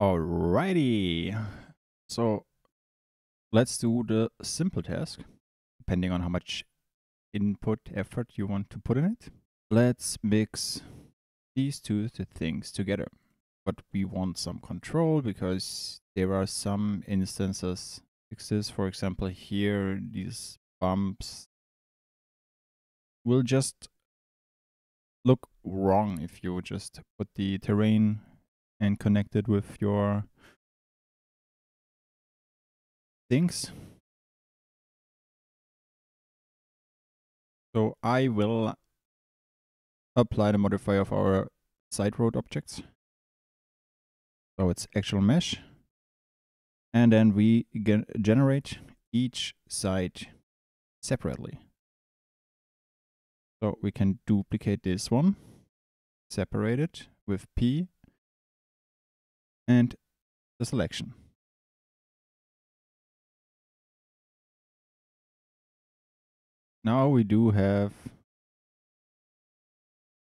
Alrighty. So let's do the simple task, depending on how much input effort you want to put in it. Let's mix these two things together. But we want some control because there are some instances. Fixes, for example, here, these bumps will just look wrong if you just put the terrain and connect it with your things. So I will apply the modifier of our side road objects. So it's actual mesh. And then we generate each side separately. So we can duplicate this one, separate it with P and the selection. Now we do have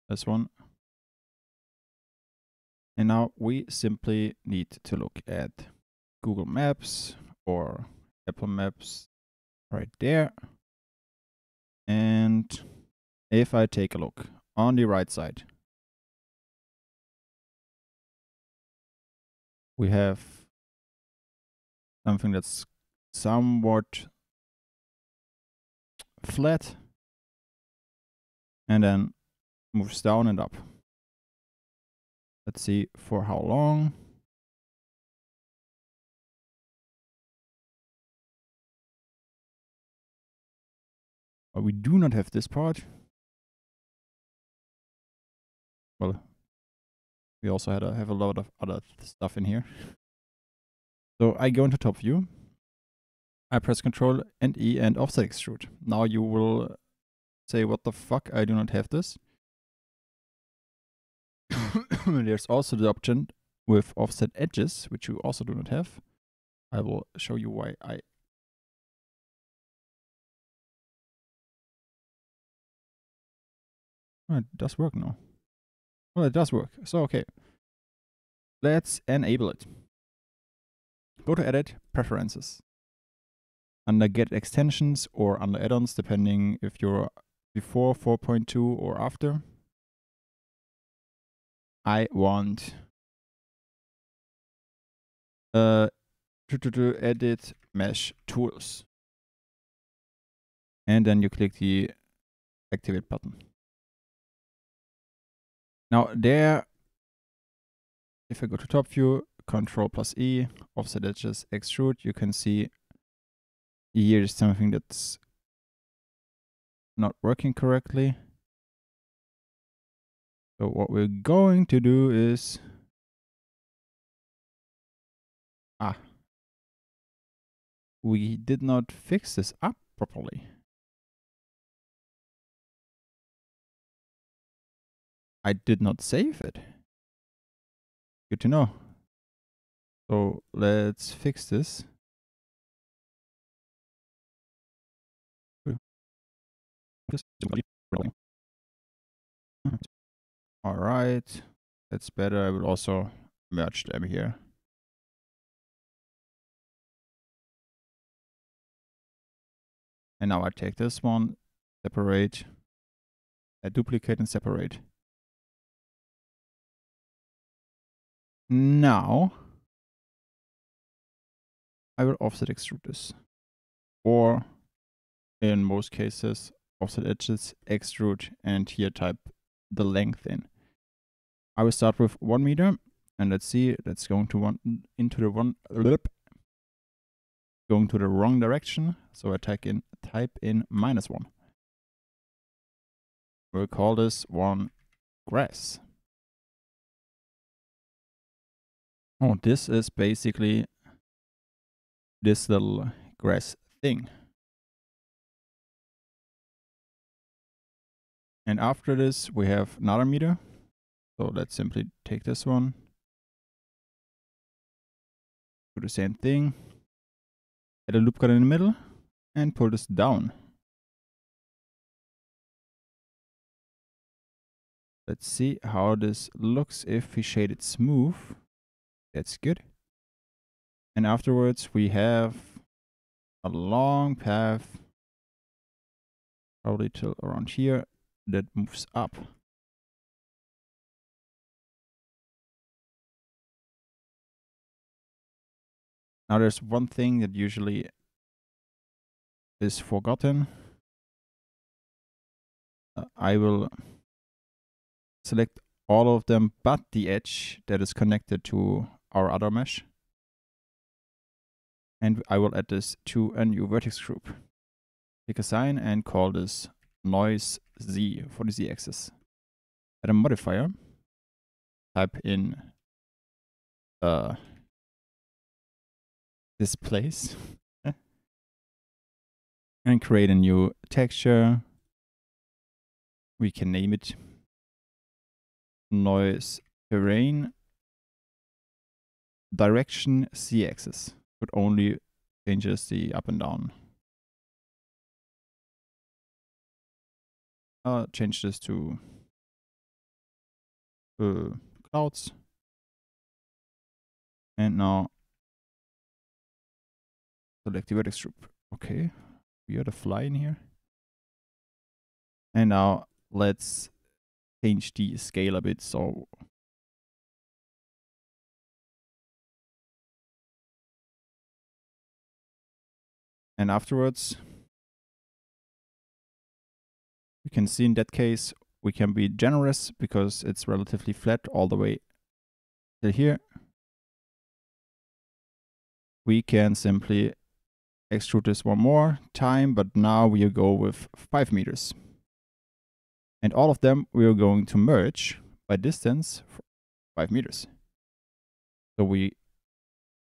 this one. And now we simply need to look at Google Maps or Apple Maps right there. And if I take a look on the right side, we have something that's somewhat flat and then moves down and up. Let's see for how long. But we do not have this part. Well, we also have a lot of other stuff in here. So I go into top view. I press Ctrl and E and offset extrude. Now you will say, what the fuck, I do not have this. There's also the option with offset edges, which you also do not have. I will show you why Oh, it does work now. Well, it does work. So, okay. Let's enable it. Go to Edit, Preferences. Under Get Extensions or under Add-ons, depending if you're before 4.2 or after. I want to edit mesh tools. And then you click the activate button. Now there, if I go to top view, Control plus E, offset edges, extrude, you can see here is something that's not working correctly. So what we're going to do is we did not fix this up properly. I did not save it. Good to know. So let's fix this. All right, that's better. I will also merge them here. And now I take this one, separate, I duplicate and separate. Now I will offset extrude this. Or in most cases, offset edges, extrude, and here type the length in. I will start with 1 meter, and let's see, that's going to going to the wrong direction. So I type in -1. We'll call this one grass. Oh, this is basically this little grass thing. And after this, we have another meter. So let's simply take this one, do the same thing, add a loop cut in the middle, and pull this down. Let's see how this looks if we shade it smooth. That's good. And afterwards, we have a long path, probably till around here, that moves up. Now there's one thing that usually is forgotten. I will select all of them but the edge that is connected to our other mesh. And I will add this to a new vertex group. Pick a sign and call this noise Z for the Z axis. Add a modifier. Type in this place and create a new texture. We can name it noise terrain direction Z axis. It only changes the up and down. Change this to clouds. And now select the vertex group. Okay, we got a fly in here. And now let's change the scale a bit. So and afterwards, you can see in that case, we can be generous because it's relatively flat all the way to here. We can simply extrude this one more time, but now we'll go with 5 meters. And all of them we are going to merge by distance 5 meters. So we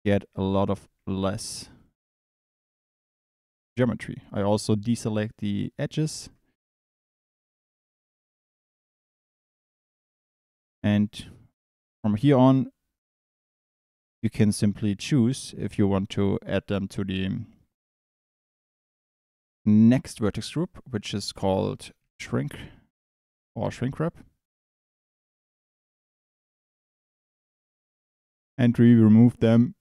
get a lot of less geometry. I also deselect the edges. And from here on, you can simply choose if you want to add them to the next vertex group, which is called shrink or shrink wrap. And we remove them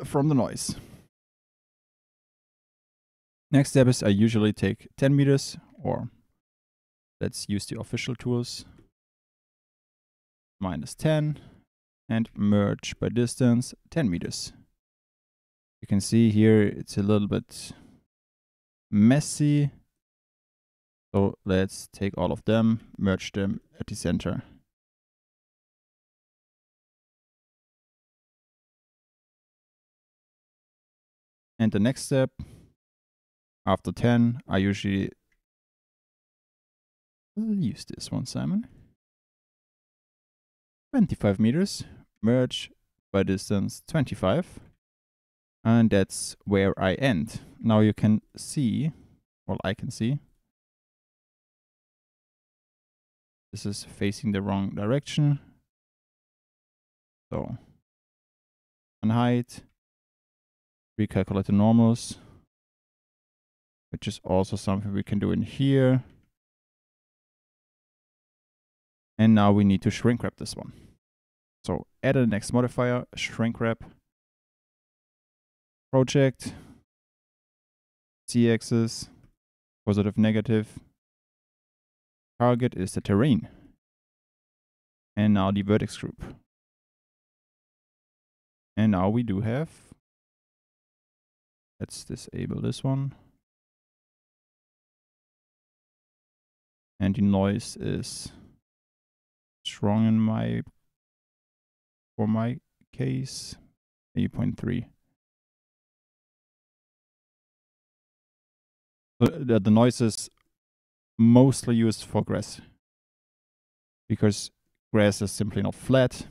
from the noise. Next step is I usually take 10 meters, or let's use the official tools, -10, and merge by distance 10 meters. You can see here it's a little bit messy. So let's take all of them, merge them at the center. And the next step, after 10, I usually use this one, Simon. 25 meters, merge by distance 25. And that's where I end. Now you can see, well, I can see, this is facing the wrong direction. So, on height, recalculate the normals, which is also something we can do in here. And now we need to shrink wrap this one. So add a next modifier, shrink wrap, project, Z-axis, positive, negative. Target is the terrain. And now the vertex group. And now we do have, let's disable this one. And the noise is strong in for my case, 8.3. So the noise is mostly used for grass, because grass is simply not flat.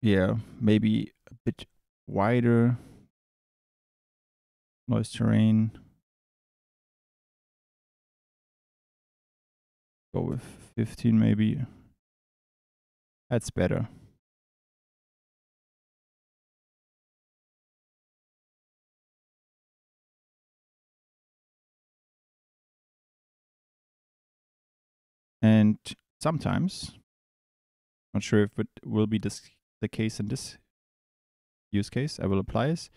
Yeah, maybe a bit wider. Noise terrain. Go with 15 maybe. That's better. And sometimes Not sure if it will be the case in this use case. I will apply this.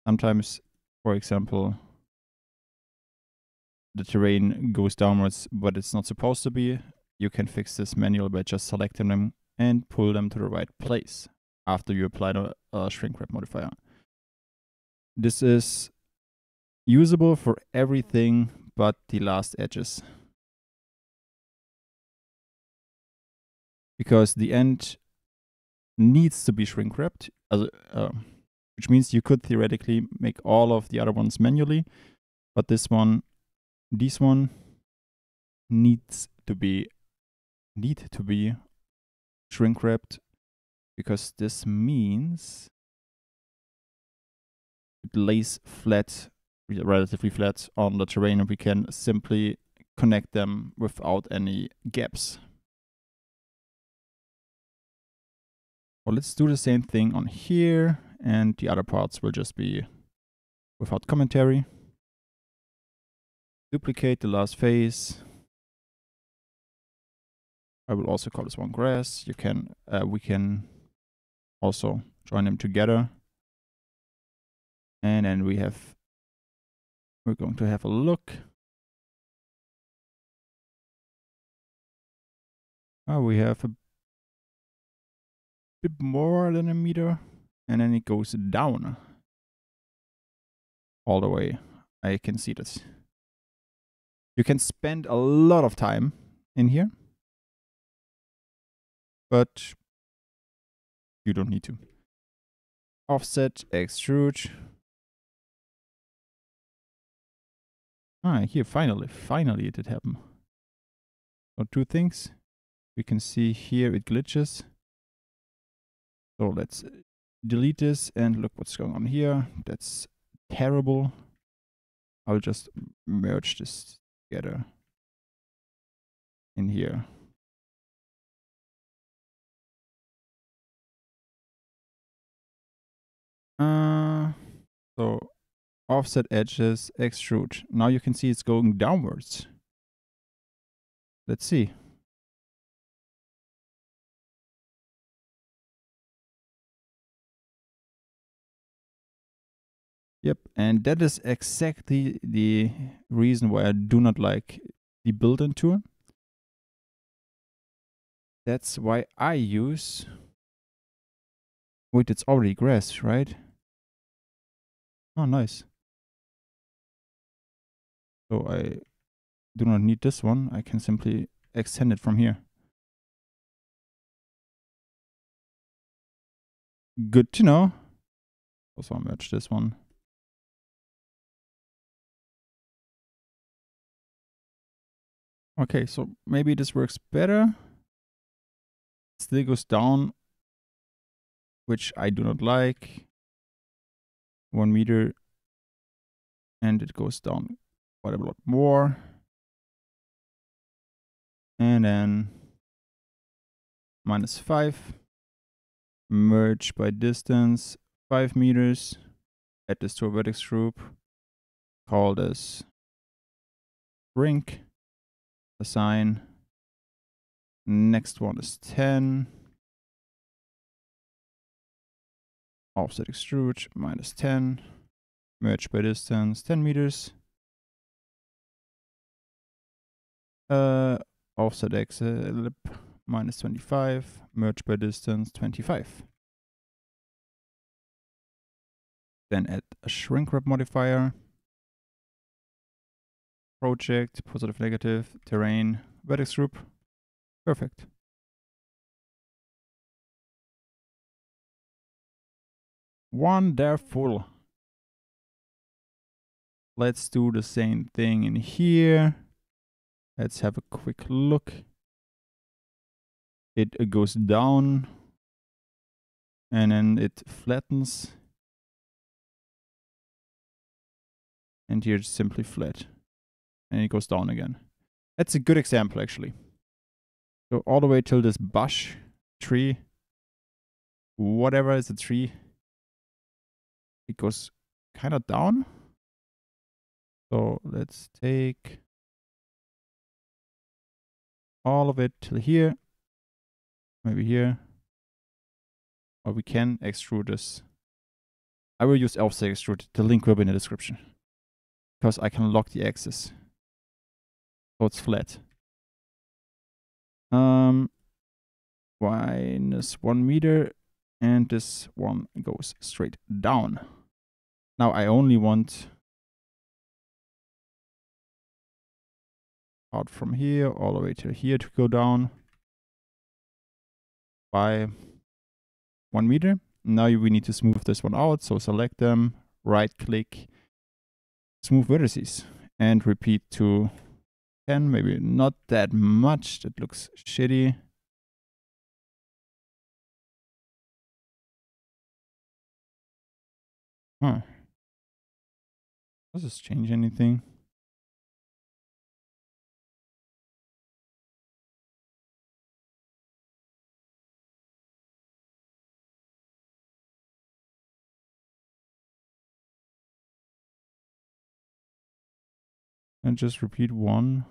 Sometimes, for example, the terrain goes downwards, but it's not supposed to be. You can fix this manually by just selecting them and pull them to the right place after you apply the shrink wrap modifier. This is usable for everything but the last edges, because the end needs to be shrink wrapped, which means you could theoretically make all of the other ones manually, but this one needs to be shrink wrapped, because this means it lays flat, relatively flat on the terrain, and we can simply connect them without any gaps. Well, let's do the same thing on here, and the other parts will just be without commentary. Duplicate the last face. I will also call this one grass. We can also join them together. And then we're going to have a look. We have a bit more than a meter, and then it goes down all the way. I can see this. You can spend a lot of time in here, but you don't need to. Offset, extrude. Here, finally it did happen. So 2 things. We can see here it glitches. So let's delete this and look what's going on here. That's terrible. I'll just merge this together in here. So offset edges, extrude. Now you can see it's going downwards. Let's see. Yep, and that is exactly the reason why I do not like the built-in tool. That's why I use... Wait, it's already grass, right? Oh, nice. So I do not need this one. I can simply extend it from here. Good to know. Also, I'll merge this one. Okay, so maybe this works better. It still goes down, which I do not like. 1 meter. And it goes down quite a lot more. And then -5. Merge by distance, 5 meters. Add this to a vertex group. Call this shrink. Assign. Next one is 10. Offset extrude, -10. Merge by distance, 10 meters. Offset exit, -25. Merge by distance, 25. Then add a shrink wrap modifier. Project, positive, negative, terrain, vertex group. Perfect. Wonderful. Let's do the same thing in here. Let's have a quick look. It goes down and then it flattens. And here it's simply flat. And it goes down again. That's a good example, actually. So all the way till this bush, tree, whatever is a tree, it goes kind of down. So let's take all of it till here, maybe here. Or we can extrude this. I will use offset extrude. The link will be in the description. Because I can lock the axis. So it's flat. -1 meter. And this one goes straight down. Now I only want out from here all the way to here to go down by 1 meter. Now we need to smooth this one out. So select them, right click, smooth vertices, and repeat to 10. Maybe not that much. That looks shitty. Huh. Does this change anything? And just repeat 1.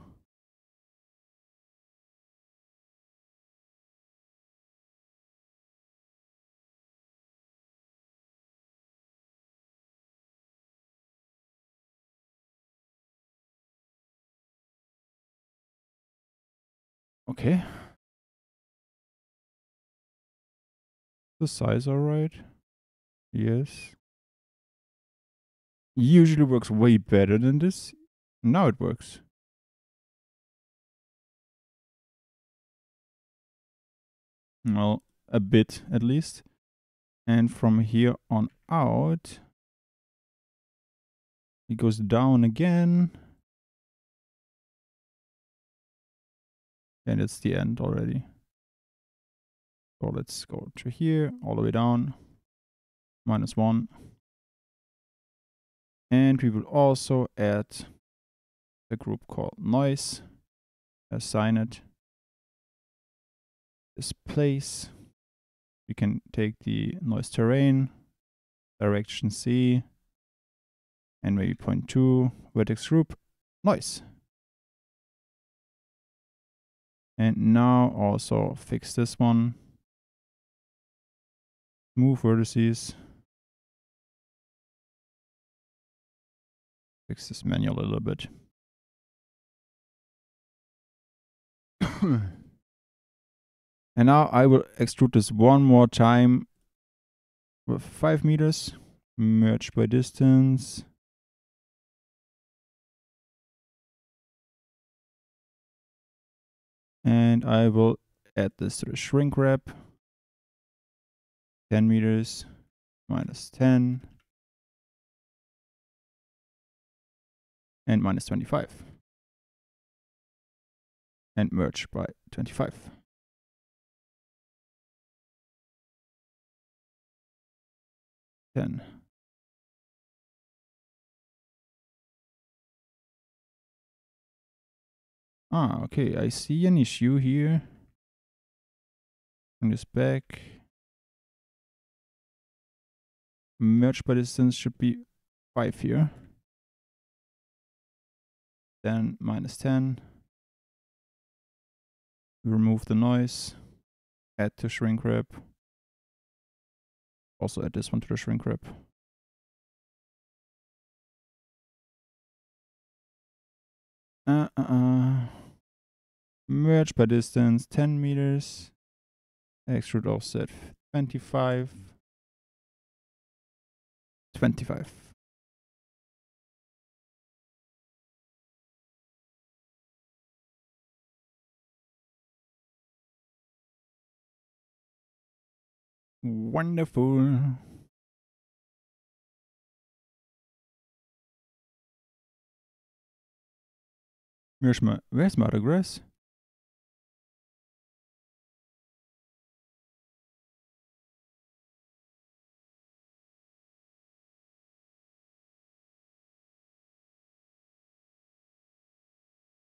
Okay. The size alright? Yes. Usually works way better than this. Now it works. Well, a bit at least. And from here on out, it goes down again. And it's the end already. So let's go to here, all the way down. -1. And we will also add a group called noise. Assign it this place. We can take the noise terrain, direction C, and maybe point 2, vertex group, noise. And now also fix this one. Move vertices. Fix this manual a little bit. And now I will extrude this one more time with 5 meters. Merge by distance. And I will add this to the shrink wrap. 10 meters -10. And -25. And merge by 25. 10. Ah, okay, I see an issue here. Bring this back. Merge by distance should be 5 here. Then -10. Remove the noise. Add to shrink wrap. Also add this one to the shrink wrap. Merge by distance 10 meters. Extrude offset 25. 25. Wonderful. Where's my regress?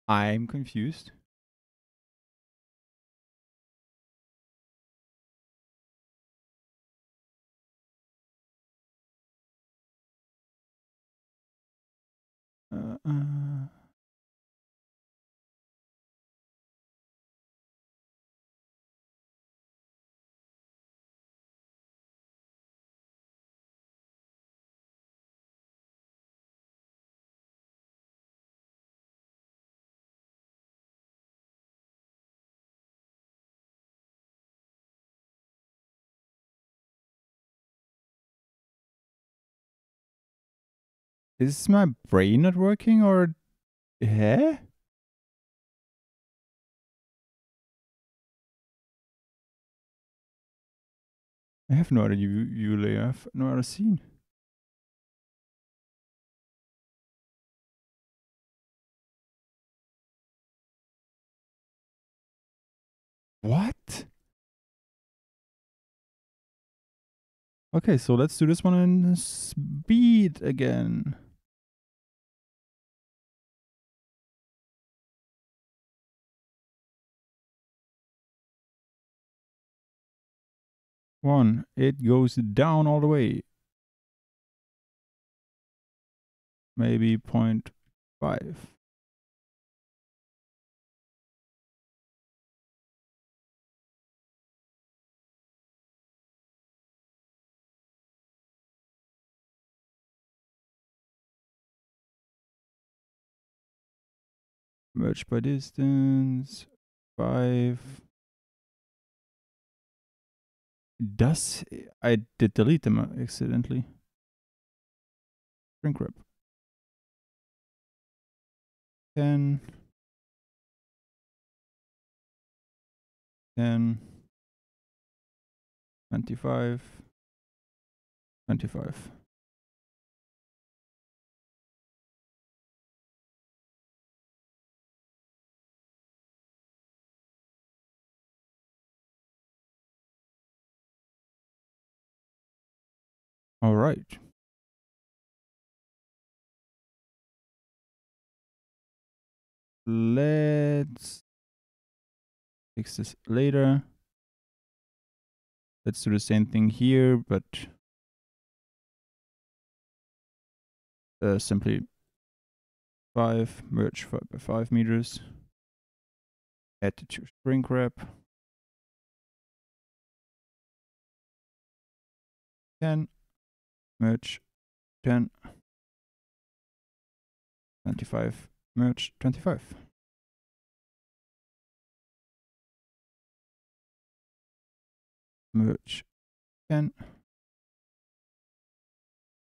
I'm confused. Is my brain not working or... Eh? I have no other view layer. I have no other scene. What? Okay, so let's do this one in speed again. One, it goes down all the way. Maybe 0.5. Merge by distance. 5. I did delete them accidentally. Shrink wrap. 10. 10. 25. 25. All right. Let's fix this later. Let's do the same thing here, but simply 5, merge 5 by 5 meters. Add the shrink wrap. 10, merge 10. 25, merge 25. Merge 10.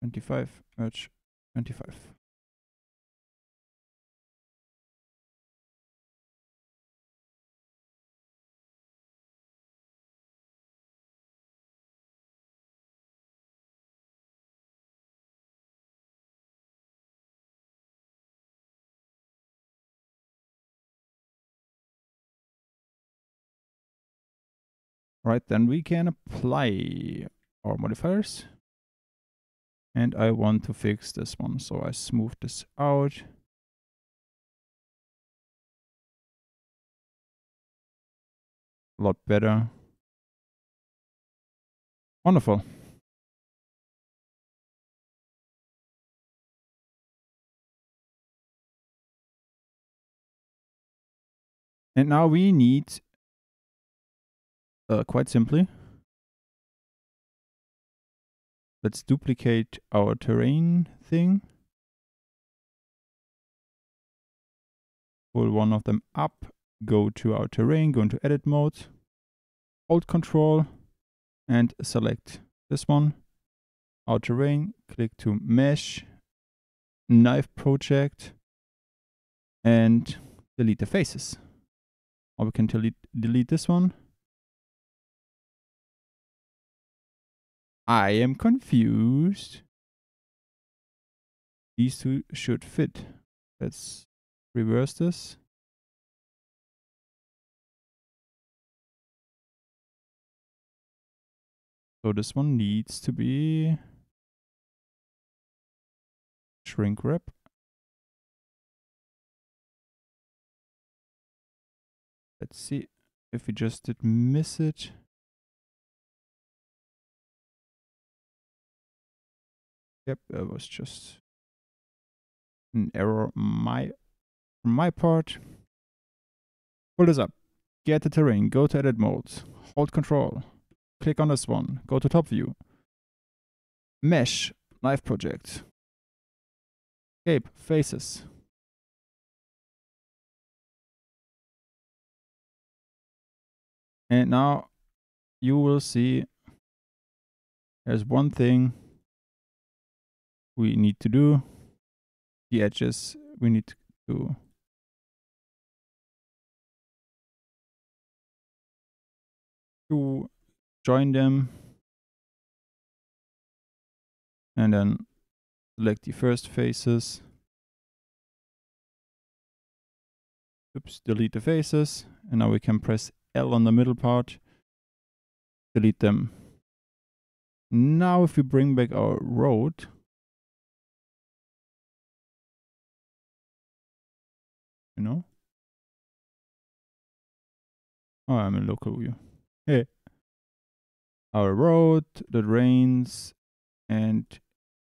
25, merge 25. Right, then we can apply our modifiers. And I want to fix this one, so I smooth this out. A lot better. Wonderful. And now we need, quite simply, let's duplicate our terrain thing. Pull one of them up, go to our terrain, go into edit mode, hold Control, and select this one, our terrain, click to mesh, knife project, and delete the faces. Or we can delete this one. I am confused. These two should fit. Let's reverse this. So this one needs to be shrink wrap. Let's see if we just did miss it. Yep, that was just an error from my part. Pull this up. Get the terrain. Go to edit mode. Hold Control. Click on this one. Go to top view. Mesh. Knife project. Shape. Faces. And now you will see there's one thing we need to do. the edges, we need to join them, and then select the first faces. Oops, delete the faces, and now we can press L on the middle part, delete them. Now if we bring back our road, you know, oh, I'm in local view. Hey, our road, the drains, and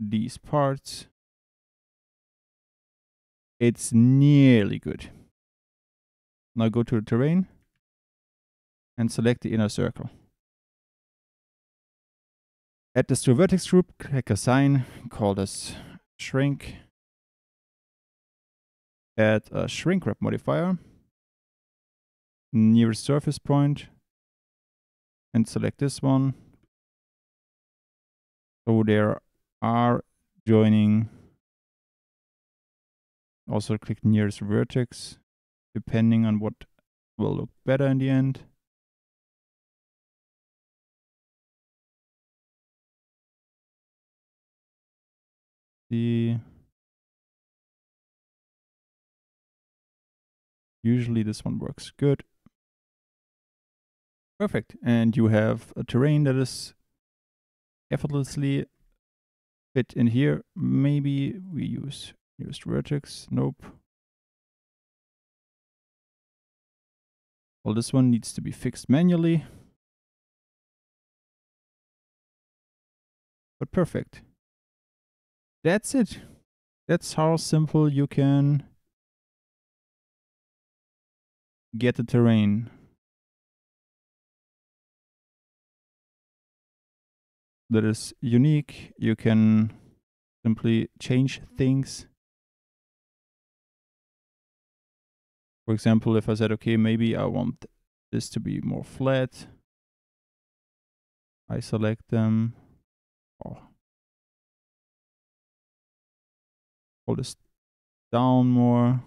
these parts, it's nearly good. Now go to the terrain and select the inner circle. Add this to a vertex group, click assign, call this shrink. Add a shrink wrap modifier, nearest surface point, and select this one. So there are joining. Also click nearest vertex, depending on what will look better in the end. Usually this one works good. Perfect. And you have a terrain that is effortlessly fit in here. Maybe we use nearest vertex. Nope. Well, this one needs to be fixed manually. But perfect. That's it. That's how simple you can get the terrain. That is unique. You can simply change things. For example, if I said, okay, maybe I want this to be more flat, I select them. Oh. Pull this down more.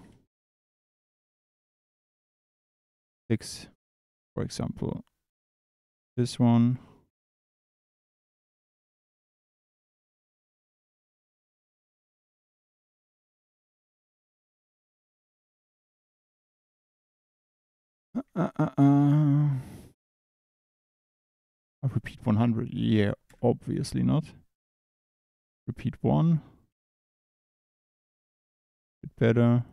Fix, for example, this one. I'll repeat 100. Yeah, obviously not. Repeat 1. Bit better.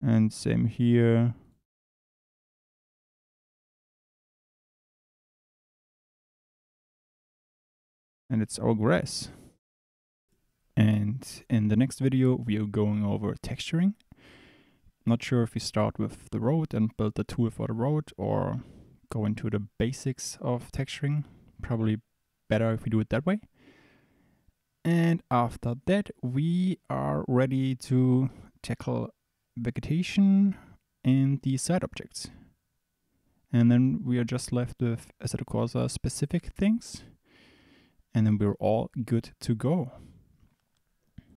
And same here. And it's our grass. And in the next video, we are going over texturing. Not sure if we start with the road and build the tool for the road, or go into the basics of texturing. Probably better if we do it that way. And after that, we are ready to tackle vegetation and the side objects. And then we are just left with Assetto Corsa specific things. And then we're all good to go.